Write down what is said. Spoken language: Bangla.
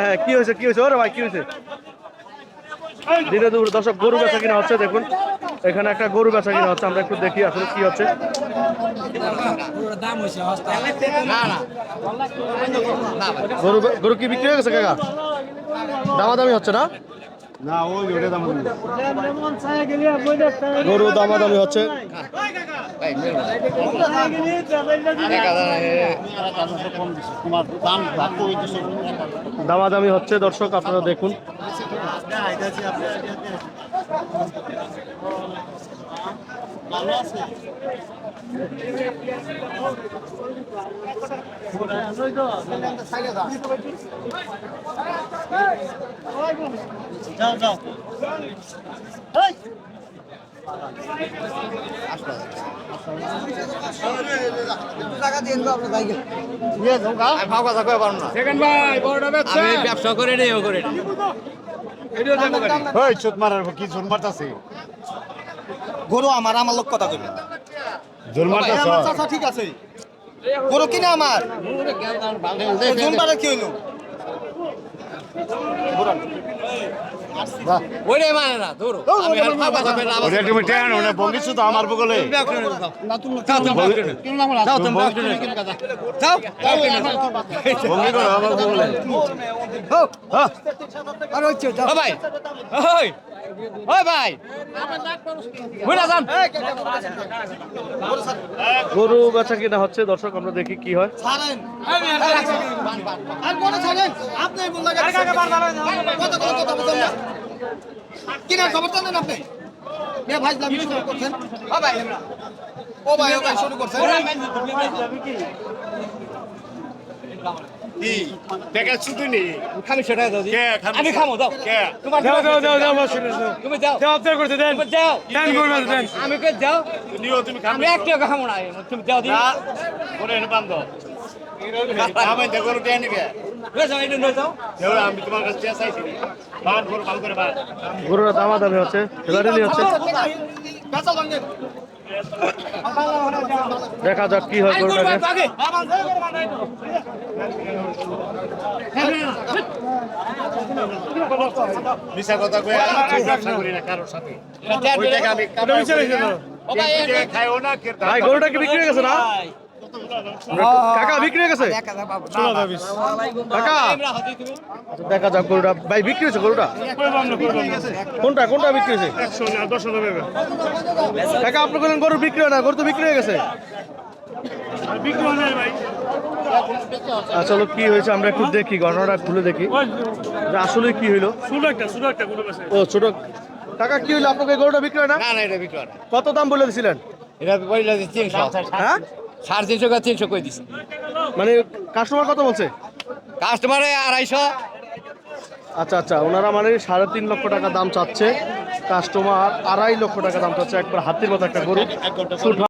হ্যাঁ কি হয়েছে ওরে ভাই কি হয়েছে? দিনে দুপুরে দর্শক গরু বেচা কিনা হচ্ছে, দেখুন এখানে একটা গরু বেচা কিনা হচ্ছে, আমরা একটু দেখি আসলে কি হচ্ছে। গরু গরু কি বিক্রি হয়ে গেছে কাকা? দামাদামি হচ্ছে না? গরু দামাদামি হচ্ছে। দামাদামি হচ্ছে দর্শক, আপনারা দেখুন। ব্যবসা করে নেই ও করে গরু আমার লোক কথা কইবে ঠিক আছে গরু কিনা আমার জোনবারে কি হইলো ওরে মানে না ধরো আমি আর ফাঁকা যাবে না ওরে তুমি টেন ওরে বঙ্গিছো তো আমার বগলে যাও বঙ্গি করো আমার বগলে আর হচ্ছে ও ভাই ওই ওই ভাই বুঝা যান গরু বেচা কিনা হচ্ছে দর্শক, আমরা দেখি কি হয়। ছাড়েন আর কোন ছাড়েন আপনি বল লাগা কত কথা বুঝেন না কিনা খবর জানেন আপনি মে ভাই লামি শুরু করছেন ও ভাই শুরু করছেন কি টাকা শুধু নি খামি সেটা দাও কে আমি খামো দাও কে তোমার যাও তুমি যাও অবজার্ভ করতে দেন, যাও দেন আমি কে যাও নিও তুমি খাম আমি একটা খামো না তুমি যাও দি ওরে এনে বান্ধ আমি দেখো কে নিবে যাও এটা নিয়ে যাও দেওরা আমি তোমার কাছে চাইছি বান করে ভালো করে বান গরুরা দামাদামি হচ্ছে, খেলাড়ি হচ্ছে। বেচা ভাঙেন দেখা যাক কি হয় গরুটাকে। মিছা কথা কই ব্যবসা করি না কারোর সাথে ওই টাকা আমি খাইও না কে ভাই গরুটা কি বিক্রি হয়ে গেছে না কাকা? বিক্রি হয়ে গেছে কাকা? আচ্ছা, দেখা যাক গরুটা ভাই বিক্রি হয়েছে। গরুটা কোনটা বিক্রি হয়েছে? কাকা আপনি বলেন গরু বিক্রি হয় না, গরু তো বিক্রি হয়ে গেছে। আসলে কি হয়েছে আমরা একটু দেখি, ঘটনাটা খুলে দেখি যে আসলে কি হইলো। ও ছোট কাকা কি হইলো? আপনাকে গরুটা বিক্রি হয় না? না না এটা বিক্রি না কত দাম বলে দিছিলেন? এটা বইলা 300 হ্যাঁ 350 কা 300 কই দিছি মানে কাস্টমার কত বলছে? কাস্টমারে 250 আচ্ছা ওনারা মানে 3.5 লক্ষ টাকা দাম চাচ্ছে, কাস্টমার 2.5 লক্ষ টাকা দাম চাচ্ছে। একবার হাতির মতো একটা গরু।